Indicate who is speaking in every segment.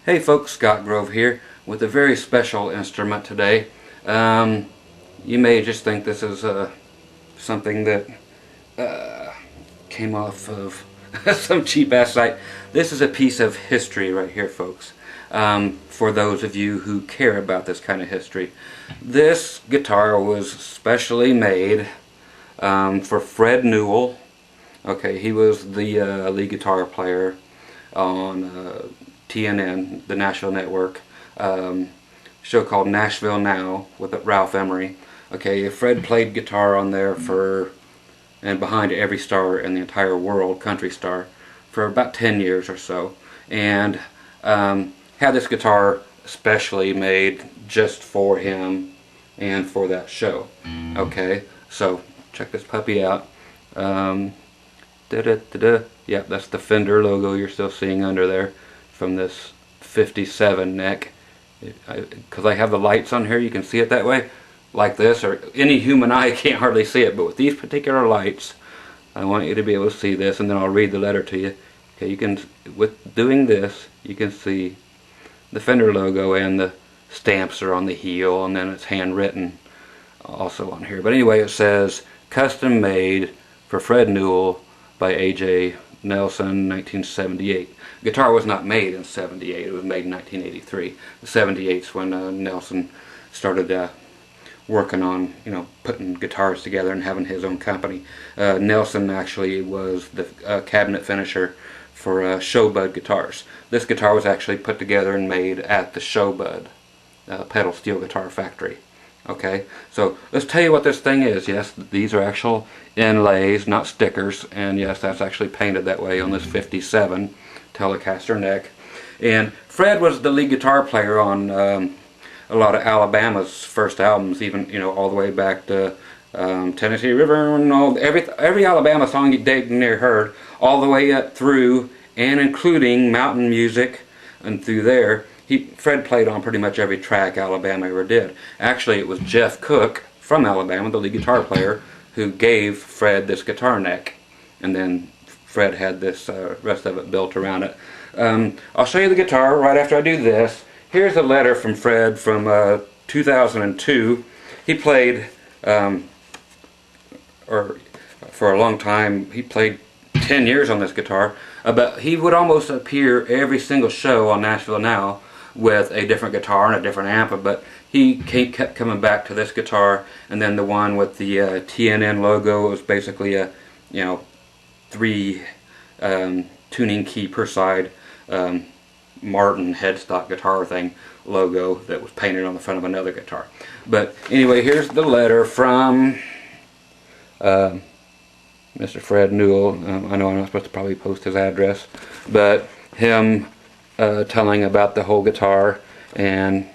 Speaker 1: Hey folks, Scott Grove here with a very special instrument today. You may just think this is something that came off of some cheap ass site. This is a piece of history right here, folks, for those of you who care about this kind of history. This guitar was specially made for Fred Newell. Okay, he was the lead guitar player on TNN, the Nashville network, show called Nashville Now with Ralph Emery. Okay, Fred played guitar on there and behind every star in the entire world, country star, for about 10 years or so, and had this guitar specially made just for him and for that show. Okay, so check this puppy out. Yep, that's the Fender logo you're still seeing under there from this 57 neck. Because I have the lights on here, you can see it that way, like this, or any human eye can't hardly see it, but with these particular lights I want you to be able to see this, and then I'll read the letter to you. Okay, you can, with doing this, you can see the Fender logo, and the stamps are on the heel, and then it's handwritten also on here. But anyway, it says custom made for Fred Newell by A.J. Nelson, 1978. The guitar was not made in 78, it was made in 1983. The 78's when Nelson started working on, putting guitars together and having his own company. Nelson actually was the cabinet finisher for Showbud guitars. This guitar was actually put together and made at the Showbud pedal steel guitar factory. Okay, so let's tell you what this thing is. Yes, these are actual inlays, not stickers, and yes, that's actually painted that way on this 57 Telecaster neck. And Fred was the lead guitar player on a lot of Alabama's first albums, even all the way back to Tennessee River and every Alabama song you dang near heard, all the way up through and including mountain music and through there. Fred played on pretty much every track Alabama ever did. Actually, it was Jeff Cook from Alabama, the lead guitar player, who gave Fred this guitar neck, and then Fred had this rest of it built around it. I'll show you the guitar right after I do this. Here's a letter from Fred from 2002. He played, or for a long time, he played 10 years on this guitar, but he would almost appear every single show on Nashville Now with a different guitar and a different amp, but he kept coming back to this guitar, and then the one with the TNN logo. It was basically a 3 tuning key per side Martin headstock guitar thing logo that was painted on the front of another guitar. But anyway, here's the letter from Mr. Fred Newell. I know I'm not supposed to probably post his address, but him telling about the whole guitar and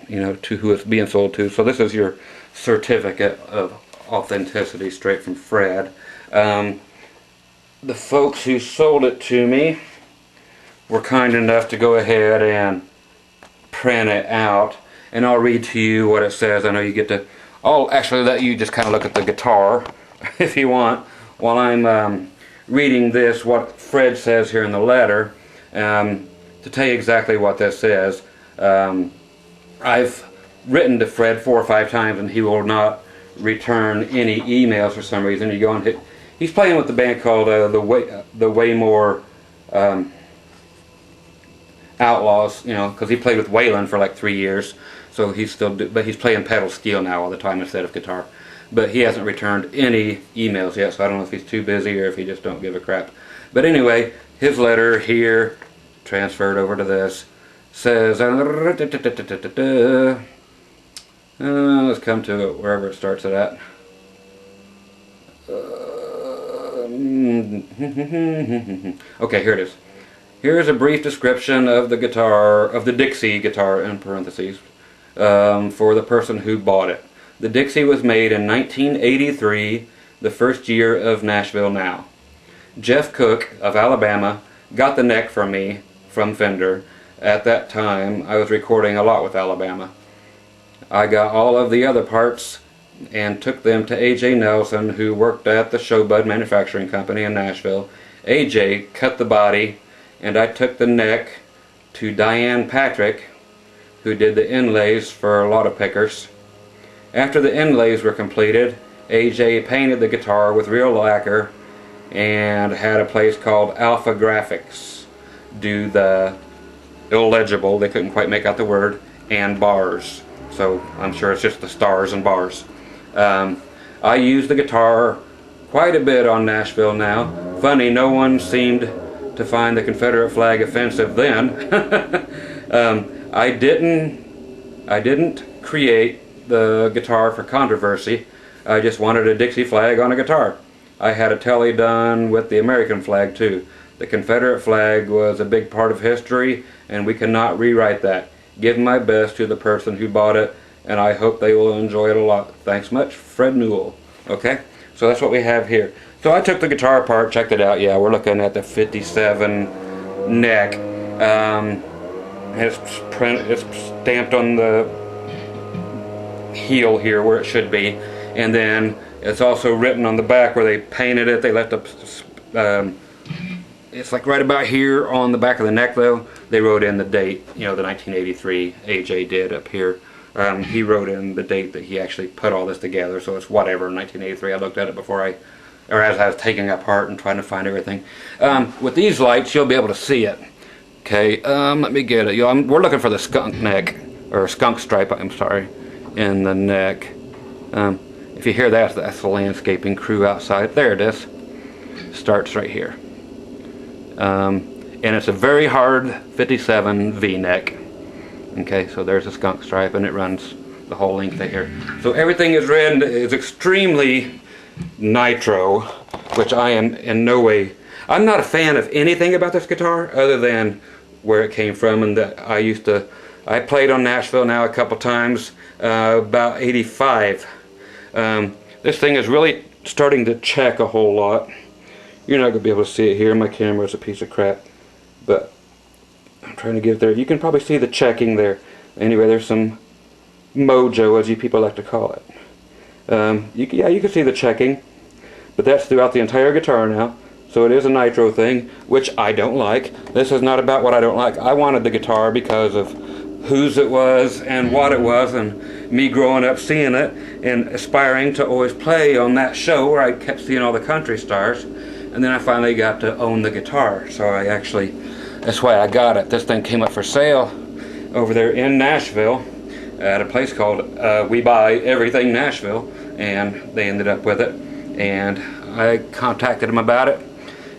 Speaker 1: to who it's being sold to. So this is your certificate of authenticity straight from Fred. The folks who sold it to me were kind enough to go ahead and print it out, and I'll read to you what it says. I know you get to, I'll actually let you just kind of look at the guitar if you want while I'm reading this, what Fred says here in the letter. To tell you exactly what this is, I've written to Fred 4 or 5 times, and he will not return any emails for some reason. You go and hit. He's playing with the band called the Waymore Outlaws, because he played with Waylon for like 3 years. So he's still, but he's playing pedal steel now all the time instead of guitar. But he hasn't returned any emails yet, so I don't know if he's too busy or if he just don't give a crap. But anyway, his letter here, transferred over to this, says, let's come to it wherever it starts at. Okay, here it is. Here is a brief description of the guitar, of the Dixie guitar in parentheses, for the person who bought it. The Dixie was made in 1983, the first year of Nashville Now. Jeff Cook of Alabama got the neck from me from Fender. At that time, I was recording a lot with Alabama. I got all of the other parts and took them to A.J. Nelson, who worked at the Showbud Manufacturing Company in Nashville. A.J. cut the body, and I took the neck to Diane Patrick, who did the inlays for a lot of pickers. After the inlays were completed, AJ painted the guitar with real lacquer and had a place called Alpha Graphics do the illegible, they couldn't quite make out the word, and bars. So I'm sure it's just the stars and bars. I use the guitar quite a bit on Nashville now. Funny, no one seemed to find the Confederate flag offensive then. I didn't create the guitar for controversy. I just wanted a Dixie flag on a guitar. I had a telly done with the American flag too. The Confederate flag was a big part of history, and we cannot rewrite that. Give my best to the person who bought it, and I hope they will enjoy it a lot. Thanks much, Fred Newell. Okay, so that's what we have here. So I took the guitar apart, checked it out. Yeah, we're looking at the 57 neck. It's stamped on the heel here where it should be, and then it's also written on the back where they painted it. They left a it's like right about here on the back of the neck though. They wrote in the date, you know, the 1983 AJ did up here. He wrote in the date that he actually put all this together, so it's whatever, 1983. I looked at it before as I was taking it apart and trying to find everything. With these lights, you'll be able to see it. Okay, let me get it. We're looking for the skunk neck, or skunk stripe, I'm sorry, in the neck. If you hear that, that's the landscaping crew outside. There it is. Starts right here. And it's a very hard 57 V-neck. Okay, so there's a skunk stripe, and it runs the whole length of here. So everything is red and is extremely nitro, which I am in no way. I'm not a fan of anything about this guitar other than where it came from, and that I played on Nashville now a couple times, about 85. This thing is really starting to check a whole lot. You're not going to be able to see it here. My camera is a piece of crap, but I'm trying to get there. You can probably see the checking there. Anyway, there's some mojo, as you people like to call it. Yeah, you can see the checking, but that's throughout the entire guitar now. So it is a nitro thing, which I don't like. This is not about what I don't like. I wanted the guitar because of whose it was and what it was, and me growing up seeing it and aspiring to always play on that show where I kept seeing all the country stars. And then I finally got to own the guitar, so that's why I got it. This thing came up for sale over there in Nashville at a place called We Buy Everything Nashville, and they ended up with it, and I contacted them about it,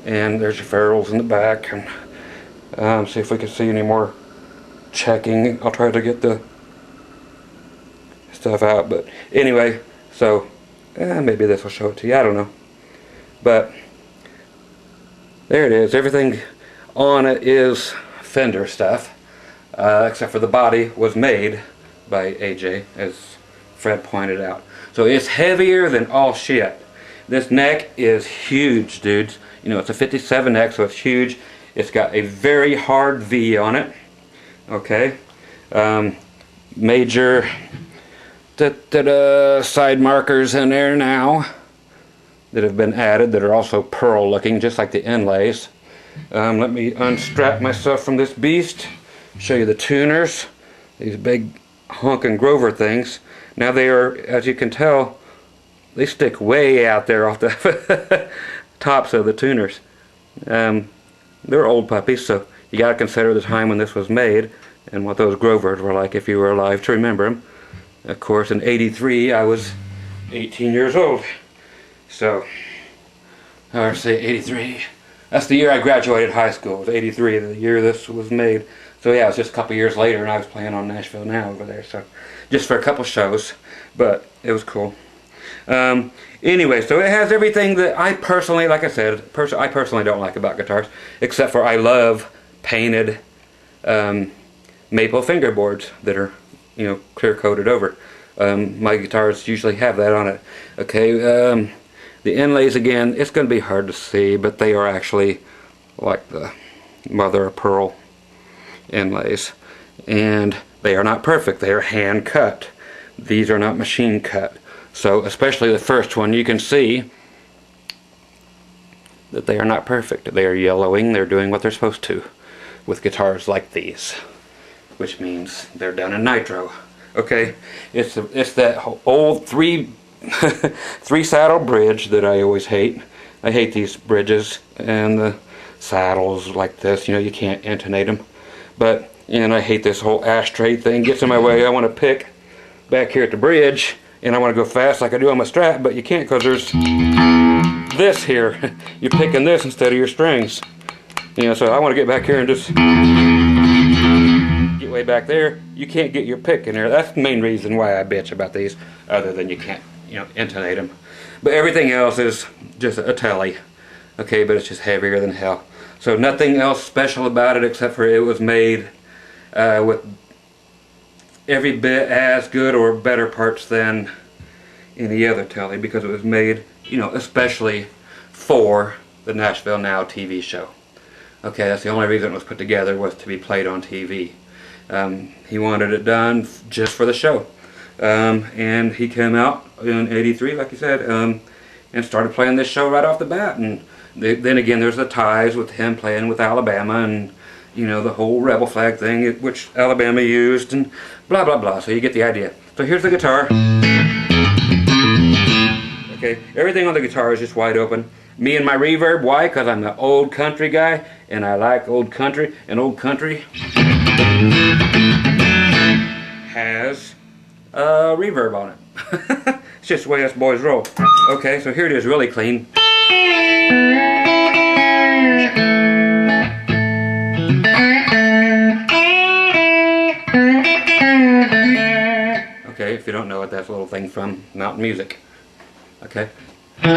Speaker 1: and there's your ferrules in the back, and see if we can see any more checking. I'll try to get the stuff out, but anyway, so maybe this will show it to you, I don't know, but there it is. Everything on it is Fender stuff, except for the body was made by AJ, as Fred pointed out. So it's heavier than all shit. This neck is huge, dudes. You know, it's a 57 neck, so it's huge. It's got a very hard V on it. Okay. Major side markers in there now that have been added that are also pearl looking, just like the inlays. Let me unstrap myself from this beast, show you the tuners, these big honkin' Grover things. Now they are, as you can tell, they stick way out there off the tops of the tuners. They're old puppies, so you gotta consider the time when this was made and what those Grovers were like if you were alive to remember them. Of course, in '83 I was 18 years old. So, or say 83. That's the year I graduated high school. It was 83, the year this was made. So yeah, it was just a couple years later, and I was playing on Nashville Now over there. So, just for a couple shows, but it was cool. Anyway, so it has everything that I personally, like I said, I personally don't like about guitars, except for I love painted maple fingerboards that are, you know, clear coated over. My guitars usually have that on it. Okay. The inlays, again, it's going to be hard to see, but they are actually like the mother of pearl inlays. And they are not perfect. They are hand cut. These are not machine cut. So especially the first one, you can see that they are not perfect. They are yellowing. They're doing what they're supposed to. with guitars like these, which means they're done in nitro. Okay, it's that old three saddle bridge that I always hate. I hate these bridges and the saddles like this. You know, you can't intonate them. But, and I hate this whole ashtray thing. Gets in my way. I want to pick back here at the bridge, and I want to go fast like I do on my Strat, but you can't because there's this here. You're picking this instead of your strings. You know, so I want to get back here and just get way back there. You can't get your pick in there. That's the main reason why I bitch about these, other than you can't, you know, intonate them. But everything else is just a telly. Okay, but it's just heavier than hell. So nothing else special about it except for it was made with every bit as good or better parts than any other telly, because it was made, you know, especially for the Nashville Now TV show. Okay, that's the only reason it was put together, was to be played on TV. He wanted it done just for the show. And he came out in '83, like you said, and started playing this show right off the bat. And then again, there's the ties with him playing with Alabama, and you know, the whole rebel flag thing, which Alabama used, and blah blah blah. So you get the idea. So here's the guitar. Okay, everything on the guitar is just wide open. Me and my reverb, why? Because I'm an old country guy, and I like old country, and old country has reverb on it. It's just the way us boys roll. Okay, so here it is, really clean. Okay, if you don't know it, that's a little thing from Mountain Music. Okay. A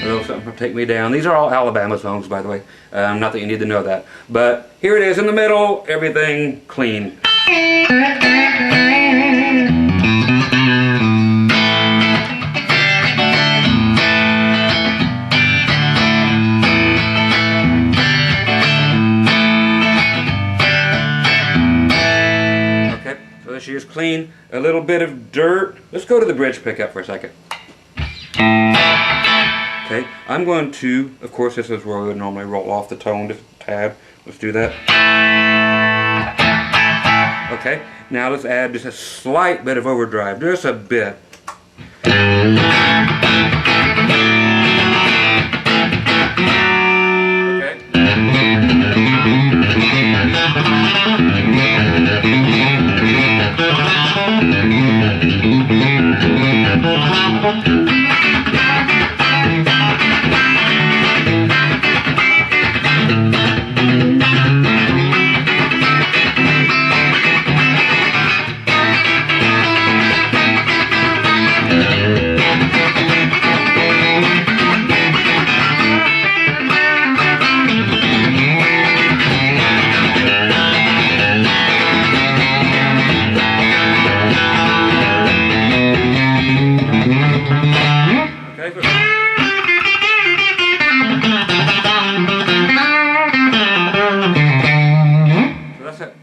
Speaker 1: little something from Take Me Down. These are all Alabama songs, by the way. Not that you need to know that. But here it is in the middle, everything clean. She is clean. A little bit of dirt. Let's go to the bridge pickup for a second. Okay, I'm going to, of course, this is where we would normally roll off the tone, just a tab. Let's do that. Okay, now let's add just a slight bit of overdrive, just a bit.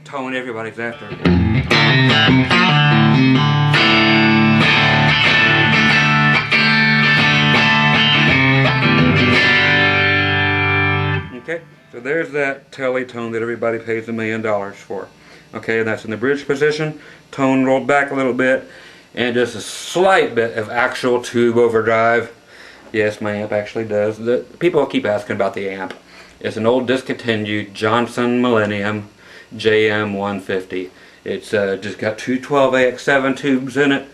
Speaker 1: Tone everybody's after. Okay, so there's that telly tone that everybody pays $1 million for. Okay, and that's in the bridge position, tone rolled back a little bit, and just a slight bit of actual tube overdrive. Yes, my amp actually does. People keep asking about the amp. It's an old discontinued Johnson Millennium JM150. It's just got two 12AX7 tubes in it.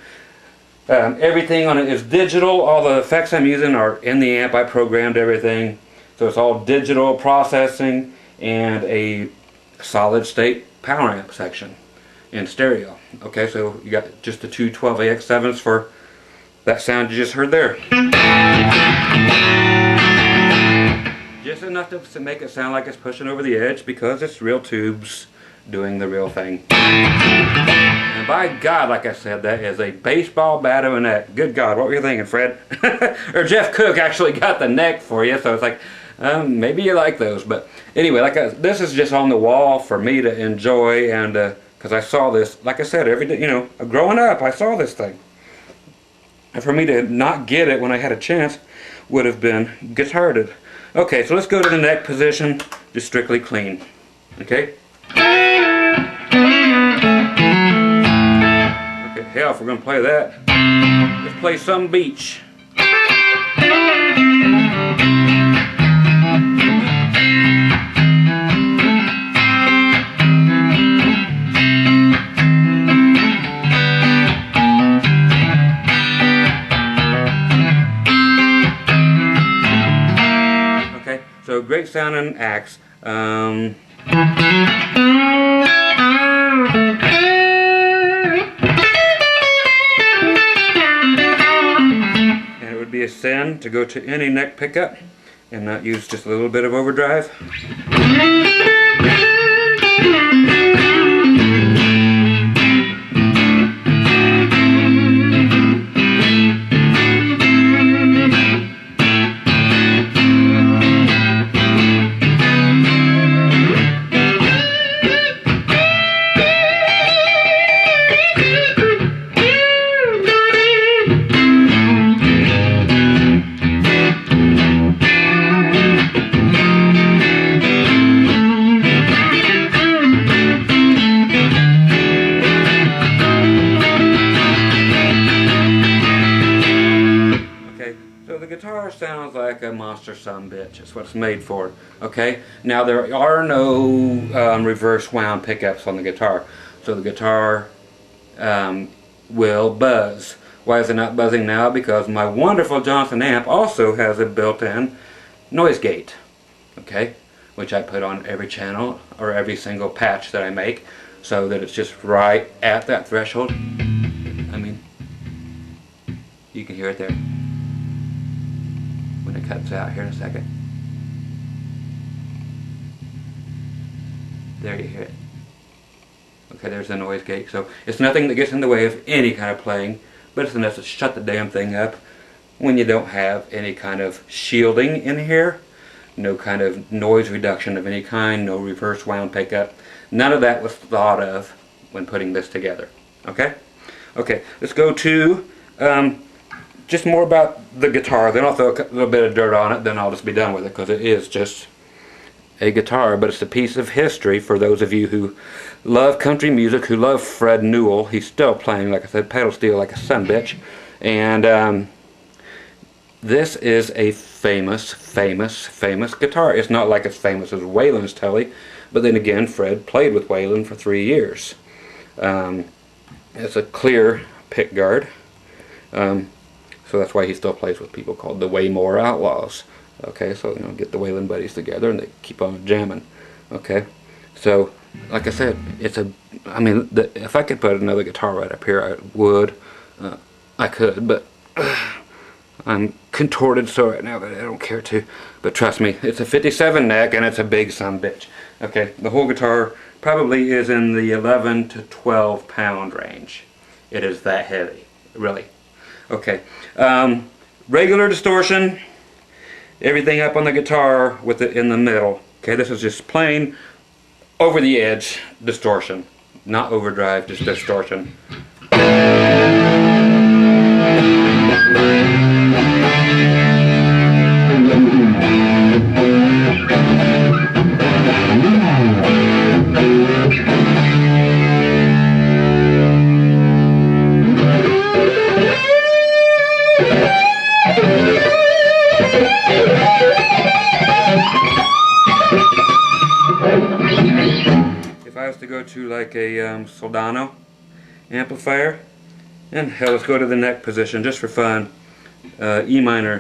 Speaker 1: Everything on it is digital. All the effects I'm using are in the amp. I programmed everything. So it's all digital processing and a solid state power amp section in stereo. Okay, so you got just the two 12AX7s for that sound you just heard there. Just enough to make it sound like it's pushing over the edge, because it's real tubes doing the real thing. And by God, like I said, that is a baseball bat of a neck. Good God, what were you thinking, Fred? Or Jeff Cook actually got the neck for you, so it's like, maybe you like those. But anyway, this is just on the wall for me to enjoy, and because I saw this, like I said, every day, you know, growing up, I saw this thing. And for me to not get it when I had a chance would have been retarded. Okay, so let's go to the neck position, just strictly clean. Okay? Okay, hell, if we're gonna play that, let's play some beach. So great sounding axe. And it would be a sin to go to any neck pickup and not use just a little bit of overdrive. Guitar sounds like a monster sumbitch. It's what it's made for. Okay. Now there are no reverse wound pickups on the guitar, so the guitar will buzz. Why is it not buzzing now? Because my wonderful Johnson amp also has a built-in noise gate. Okay, which I put on every channel or every single patch that I make, so that it's just right at that threshold. I mean, you can hear it there. When it cuts out here in a second. There you hear it. Okay, there's the noise gate. So it's nothing that gets in the way of any kind of playing, but it's enough to shut the damn thing up when you don't have any kind of shielding in here, no kind of noise reduction of any kind, no reverse wound pickup. None of that was thought of when putting this together. Okay? Okay, let's go to just more about the guitar, then I'll throw a little bit of dirt on it, then I'll just be done with it, because it is just a guitar, but it's a piece of history for those of you who love country music, who love Fred Newell. He's still playing, like I said, pedal steel like a sumbitch, and this is a famous guitar. It's not like as famous as Waylon's Telly, but then again, Fred played with Waylon for 3 years. It's a clear pick guard. So that's why he still plays with people called the Waymore Outlaws. Okay, so you know, get the Waylon buddies together and they keep on jamming. Okay, so like I said, it's a. I mean, if I could put another guitar right up here, I would. I could, but I'm contorted so right now that I don't care to. But trust me, it's a 57 neck and it's a big sumbitch. Okay, the whole guitar probably is in the 11 to 12 pound range. It is that heavy, really. Okay, regular distortion, everything up on the guitar with it in the middle. Okay, this is just plain over the edge distortion, not overdrive, just distortion. If I was to go to like a Soldano amplifier, and hell, let's go to the neck position just for fun. E minor.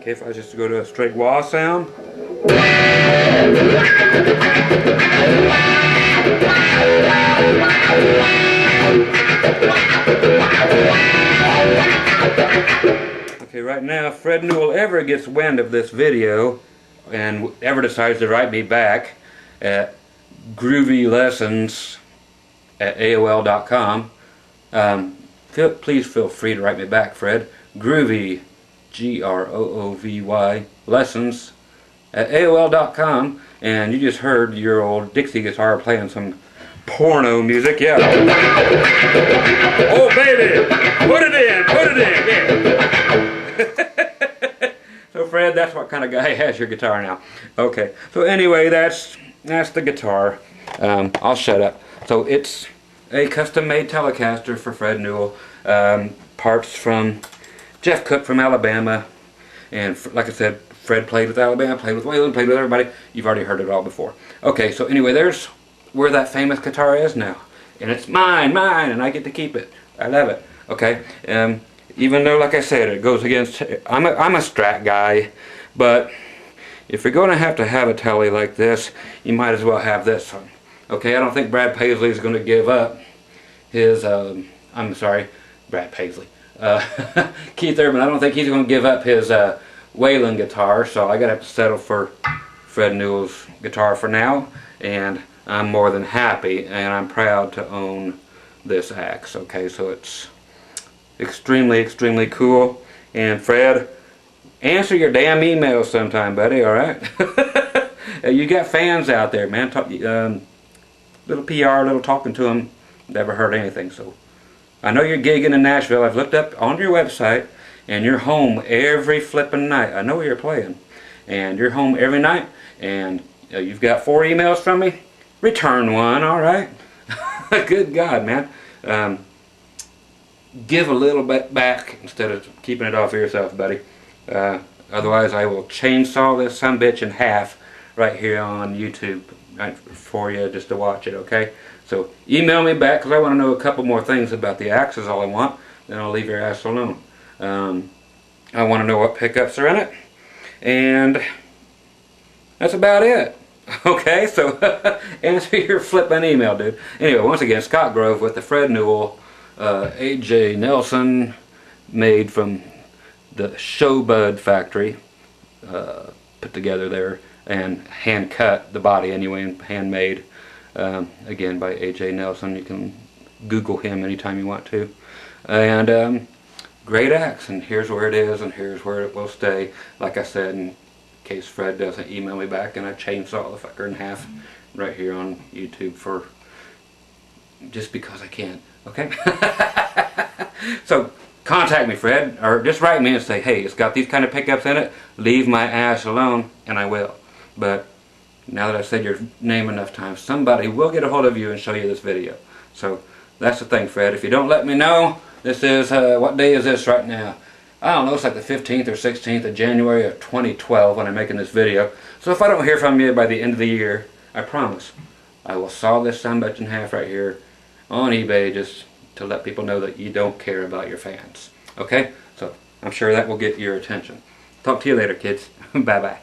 Speaker 1: If I was just to go to a straight wah sound, Okay, right now, if Fred Newell ever gets wind of this video and ever decides to write me back at groovylessons@aol.com, please feel free to write me back, Fred. Groovy, Groovy, lessons at AOL.com, and you just heard your old Dixie guitar playing some porno music, yeah. Oh baby, put it in, yeah. So Fred, that's what kind of guy has your guitar now. Okay, so anyway, that's the guitar. I'll shut up. So it's a custom-made Telecaster for Fred Newell. Parts from Jeff Cook from Alabama, and like I said, Fred played with Alabama, played with Waylon, played with everybody. You've already heard it all before. Okay, so anyway, there's where that famous guitar is now, and it's mine, and I get to keep it. I love it. Okay, even though, like I said, it goes against. I'm a Strat guy, but if you're going to have a Tele like this, you might as well have this one. Okay, I don't think Brad Paisley is going to give up his. I'm sorry, Brad Paisley. Keith Urban, I don't think he's going to give up his Waylon guitar, so I gotta have to settle for Fred Newell's guitar for now, and I'm more than happy and I'm proud to own this axe. Okay, so it's extremely cool. And Fred, answer your damn emails sometime, buddy, alright? You got fans out there, man. Little PR, little talking to them, never heard anything. So I know you're gigging in Nashville. I've looked up on your website, and you're home every flipping night. I know where you're playing, and you're home every night, and you've got 4 emails from me. Return one, all right? Good God, man. Give a little bit back instead of keeping it all for yourself, buddy. Otherwise, I will chainsaw this sumbitch in half right here on YouTube for you just to watch it, okay? So email me back, because I want to know a couple more things about the axe is all I want. Then I'll leave your ass alone. I want to know what pickups are in it, and that's about it. Okay, so answer your flipping email, dude. Anyway, once again, Scott Grove with the Fred Newell AJ Nelson, made from the Showbud factory, put together there and hand cut the body anyway, and handmade. Again, by AJ Nelson. You can Google him anytime you want to. And great axe, and here's where it is, and here's where it will stay. Like I said, in case Fred doesn't email me back, and I chainsaw the fucker in half right here on YouTube for just because I can. Okay? So contact me, Fred, or just write me and say, hey, it's got these kind of pickups in it. Leave my ass alone, and I will. But now that I've said your name enough times, somebody will get a hold of you and show you this video. So that's the thing, Fred. If you don't let me know, this is, what day is this right now? I don't know, it's like the 15th or 16th of January of 2012 when I'm making this video. So if I don't hear from you by the end of the year, I promise, I will saw this sumbitch in half right here on eBay just to let people know that you don't care about your fans. Okay? So I'm sure that will get your attention. Talk to you later, kids. Bye-bye.